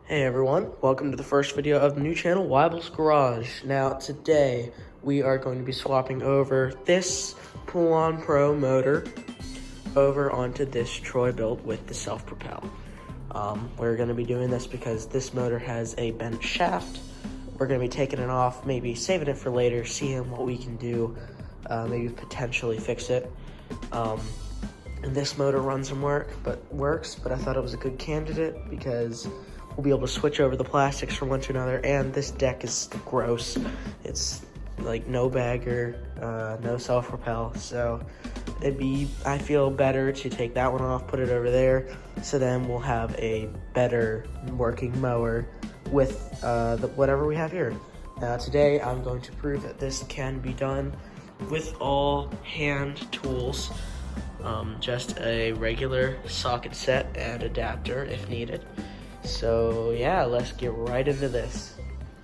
Hey everyone, welcome to the first video of the new channel, Wible's Garage. Now today we are going to be swapping over this pull-on Pro motor over onto this Troy built with the self-propel. We're going to be doing this because this motor has a bent shaft. We're going to be taking it off, maybe saving it for later, seeing what we can do, maybe potentially fix it. And this motor runs and works, but I thought it was a good candidate because we'll be able to switch over the plastics from one to another, and this deck is gross. It's like no bagger, no self-propel, so I feel better to take that one off, put it over there, so then we'll have a better working mower with whatever we have here. Now today I'm going to prove that this can be done with all hand tools, just a regular socket set and adapter if needed. So yeah, let's get right into this.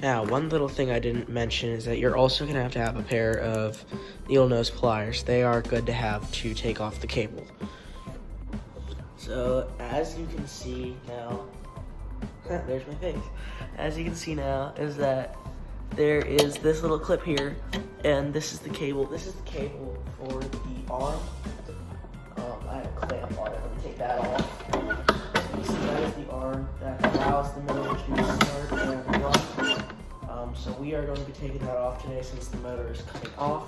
Now, one little thing I didn't mention is that you're also going to have a pair of needle nose pliers. They are good to have to take off the cable. So as you can see now, there's my face. As you can see now is that there is this little clip here, and this is the cable. This is the cable for the arm. I have a clamp on it. Let me take that off. So that is the arm that allows the motor to start and run. So we are going to be taking that off today since the motor is coming off.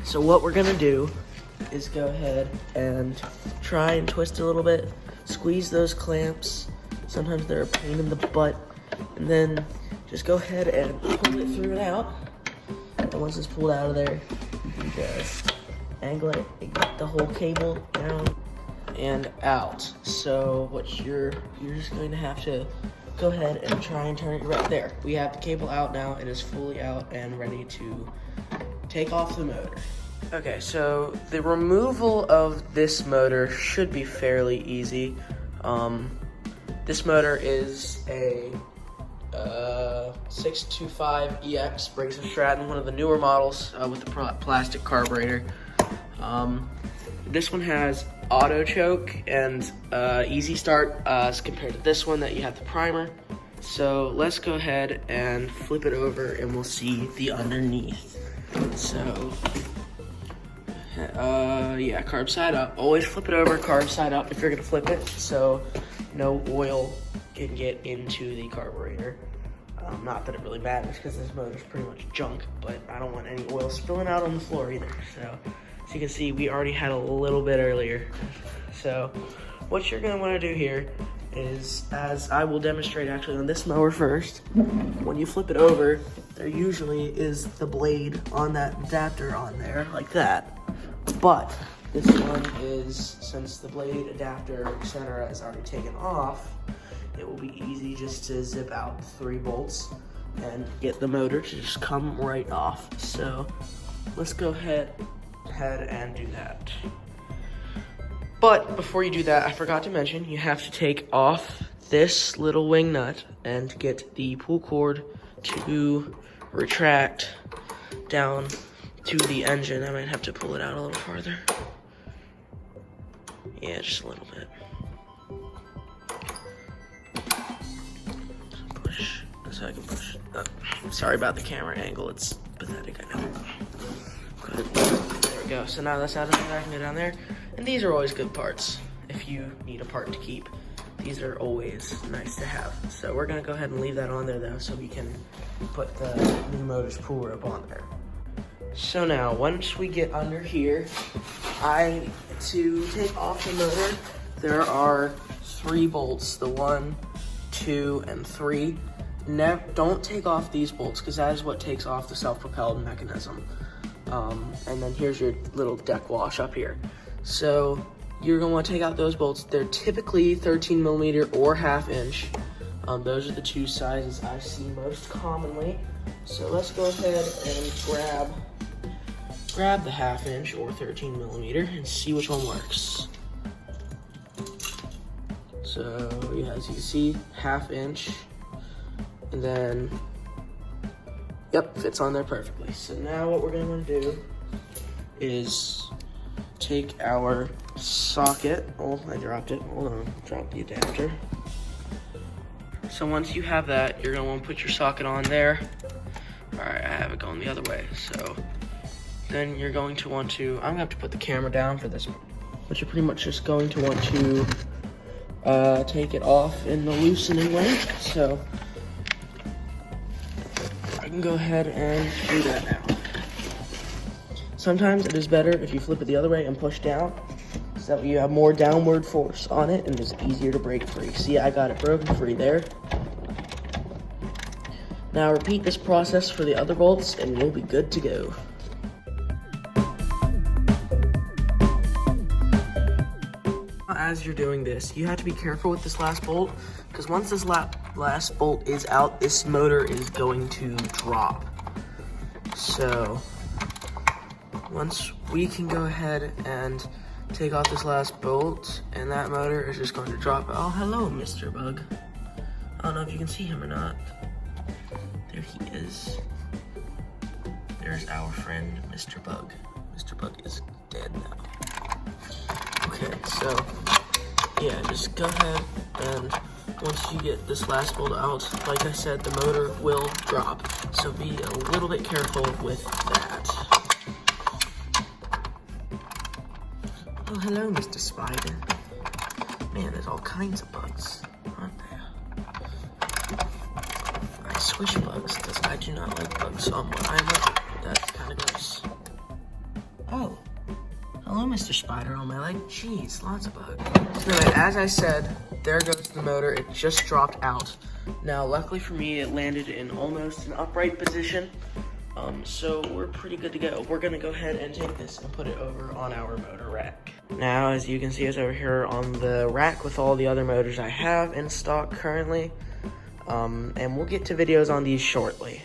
So what we're going to do is go ahead and try and twist a little bit, squeeze those clamps. Sometimes they're a pain in the butt. And then just go ahead and pull it through and out. And once it's pulled out of there, you can just angle it and get the whole cable down and out. So what you're just going to have to go ahead and try and turn it right there. We have the cable out now. It is fully out and ready to take off the motor. Okay, so the removal of this motor should be fairly easy. This motor is a 625EX Briggs & Stratton, one of the newer models with the plastic carburetor. This one has auto choke and easy start as compared to this one that you have the primer. So let's go ahead and flip it over and we'll see the underneath. So yeah, carb side up. Always flip it over, carb side up if you're gonna flip it, so no oil can get into the carburetor. Not that it really matters because this motor's pretty much junk, but I don't want any oil spilling out on the floor either. So as you can see, we already had a little bit earlier. So what you're gonna wanna do here is, as I will demonstrate actually on this mower first, when you flip it over, there usually is the blade on that adapter on there, like that. But this one is, since the blade adapter, etc. is already taken off, it will be easy just to zip out 3 bolts and get the motor to just come right off. So let's go ahead and do that. But before you do that, I forgot to mention, you have to take off this little wing nut and get the pull cord to retract down to the engine. I might have to pull it out a little farther. Yeah, just a little bit. Push, so I can push. Sorry about the camera angle, it's pathetic, I know. Good. There we go. So now that's out of there, I can go down there. And these are always good parts if you need a part to keep. These are always nice to have. So we're gonna go ahead and leave that on there though, so we can put the new motor's pull rope on there. So now, once we get under here, to take off the motor, there are 3 bolts, the 1, 2, and 3. Don't take off these bolts, because that is what takes off the self-propelled mechanism. And then here's your little deck wash up here. So you're gonna wanna take out those bolts. They're typically 13mm or 1/2 inch. Those are the 2 sizes I see most commonly. So let's go ahead and grab the 1/2 inch or 13mm and see which one works. So yeah, as you can see, 1/2 inch, and then, yep, fits on there perfectly. So now what we're gonna want to do is take our socket. Oh, I dropped it. Hold on, drop the adapter. So once you have that, you're gonna want to put your socket on there. All right, I have it going the other way. So then you're going to want to, I'm gonna have to put the camera down for this, but you're pretty much just going to want to take it off in the loosening way. So I can go ahead and do that now. Sometimes it is better if you flip it the other way and push down, so that way you have more downward force on it and it's easier to break free. See, I got it broken free there. Now repeat this process for the other bolts and you'll be good to go. As you're doing this, you have to be careful with this last bolt, because once this last bolt is out, this motor is going to drop. So once we can go ahead and take off this last bolt, and that motor is just going to drop. Oh, hello, Mr. Bug. I don't know if you can see him or not. There he is. There's our friend, Mr. Bug. Mr. Bug is dead now. Okay, so yeah, just go ahead, and once you get this last bolt out, like I said, the motor will drop. So be a little bit careful with that. Oh, hello, Mr. Spider. Man, there's all kinds of bugs, aren't there? I squish bugs, because I do not like bugs on what I'm up. That's kind of gross. Oh. Hello, Mr. Spider on my leg. Jeez, lots of bugs. So anyway, as I said, there goes the motor. It just dropped out. Now, luckily for me, it landed in almost an upright position. So we're pretty good to go. We're gonna go ahead and take this and put it over on our motor rack. Now, as you can see, it's over here on the rack with all the other motors I have in stock currently. And we'll get to videos on these shortly.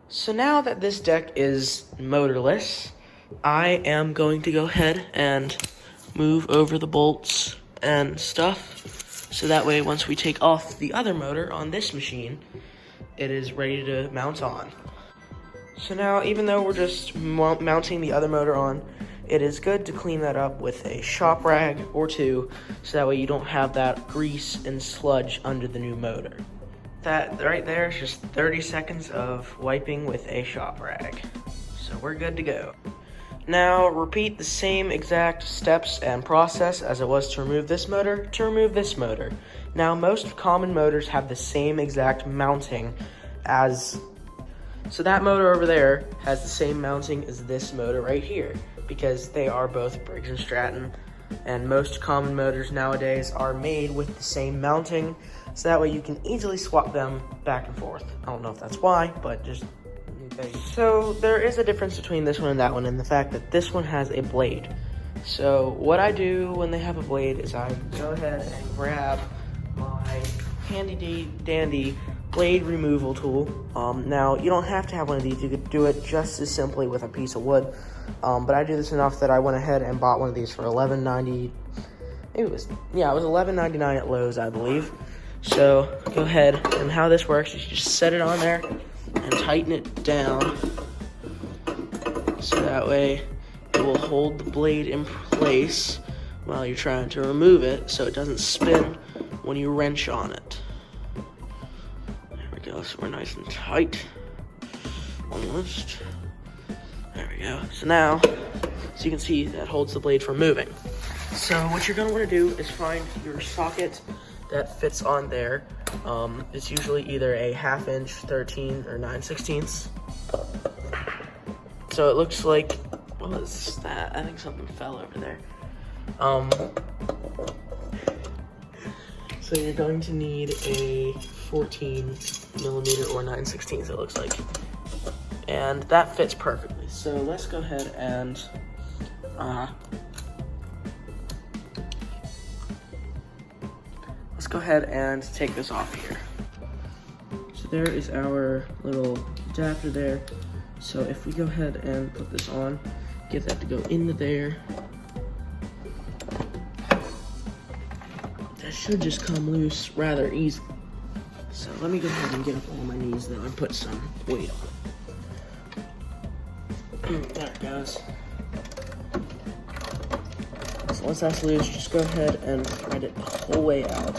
So now that this deck is motorless, I am going to go ahead and move over the bolts and stuff, so that way once we take off the other motor on this machine, it is ready to mount on. So now, even though we're just mounting the other motor on, it is good to clean that up with a shop rag or two, so that way you don't have that grease and sludge under the new motor. That right there is just 30 seconds of wiping with a shop rag. So we're good to go. Now, repeat the same exact steps and process as it was to remove this motor, to remove this motor. Now, most common motors have the same exact mounting as, so that motor over there has the same mounting as this motor right here, because they are both Briggs & Stratton, and most common motors nowadays are made with the same mounting, so that way you can easily swap them back and forth. I don't know if that's why, but just so there is a difference between this one and that one, in the fact that this one has a blade. So what I do when they have a blade is I go ahead and grab my handy dandy blade removal tool. Now you don't have to have one of these, you could do it just as simply with a piece of wood. But I do this enough that I went ahead and bought one of these for $11.90. It was $11.99 at Lowe's, I believe. So go ahead, and how this works is you just set it on there and tighten it down, so that way it will hold the blade in place while you're trying to remove it, so it doesn't spin when you wrench on it. There we go, so we're nice and tight, almost. There we go. So now, so you can see that holds the blade from moving. So what you're gonna wanna do is find your socket that fits on there. It's usually either a 1/2 inch, 13 or 9/16. So it looks like, what was that? I think something fell over there. So you're going to need a 14mm or 9/16, it looks like. And that fits perfectly. So let's go ahead and take this off here. So there is our little adapter there. So if we go ahead and put this on, get that to go into there. That should just come loose rather easily. So let me go ahead and get up on my knees though and put some weight on it. There it goes. So once that's loose, just go ahead and thread it the whole way out.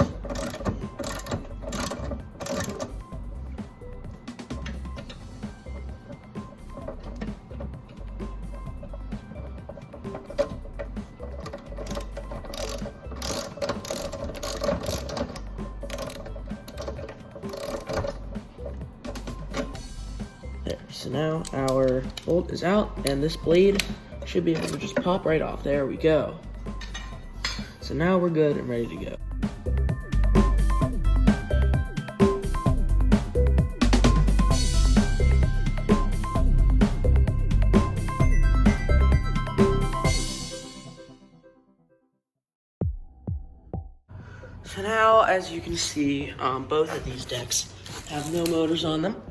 So now our bolt is out, and this blade should be able to just pop right off. There we go. So now we're good and ready to go. So now, as you can see, both of these decks have no motors on them.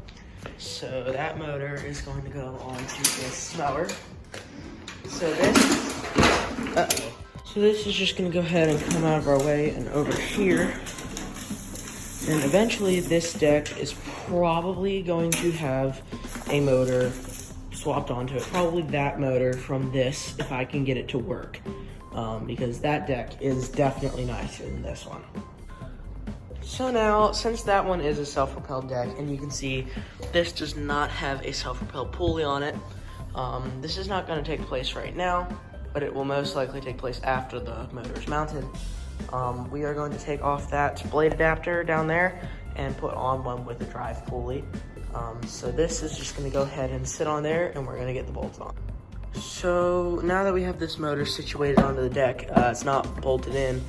So that motor is going to go onto this mower. So this is just going to go ahead and come out of our way and over here. And eventually this deck is probably going to have a motor swapped onto it. Probably that motor from this, if I can get it to work. Because that deck is definitely nicer than this one. So now, since that one is a self-propelled deck, and you can see this does not have a self-propelled pulley on it, this is not going to take place right now, but it will most likely take place after the motor is mounted. We are going to take off that blade adapter down there and put on one with a drive pulley. So this is just going to go ahead and sit on there, and we're going to get the bolts on. So now that we have this motor situated onto the deck, it's not bolted in,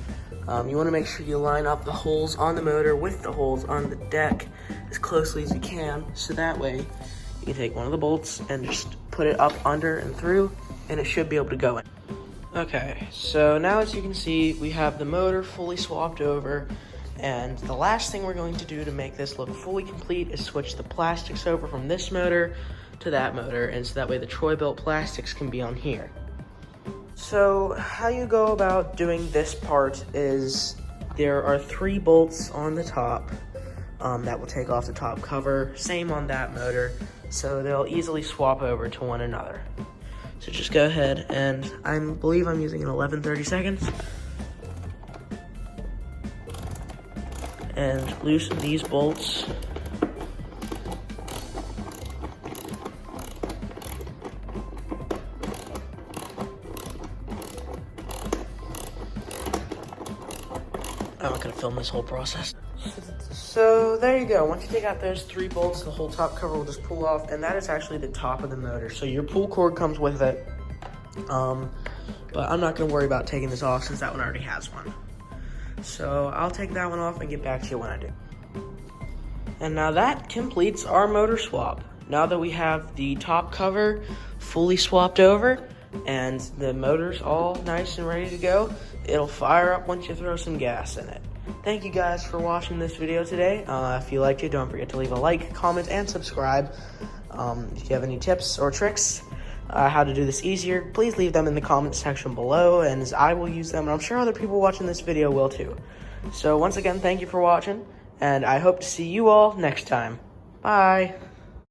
you want to make sure you line up the holes on the motor with the holes on the deck as closely as you can, so that way you can take one of the bolts and just put it up under and through, and it should be able to go in. Okay, so now as you can see, we have the motor fully swapped over, and the last thing we're going to do to make this look fully complete is switch the plastics over from this motor to that motor, and so that way the Troy-Bilt plastics can be on here. So how you go about doing this part is there are 3 bolts on the top that will take off the top cover, same on that motor, so they'll easily swap over to one another. So just go ahead, and I believe I'm using an 11/30 seconds, and loosen these bolts. I'm not gonna film this whole process. So there you go. Once you take out those 3 bolts, the whole top cover will just pull off, and that is actually the top of the motor. So your pull cord comes with it, but I'm not gonna worry about taking this off since that one already has one. So I'll take that one off and get back to you when I do. And now that completes our motor swap. Now that we have the top cover fully swapped over and the motor's all nice and ready to go, it'll fire up once you throw some gas in it. Thank you guys for watching this video today. If you liked it, don't forget to leave a like, comment, and subscribe. If you have any tips or tricks how to do this easier, please leave them in the comment section below, and I will use them, and I'm sure other people watching this video will too. So once again, thank you for watching, and I hope to see you all next time. Bye.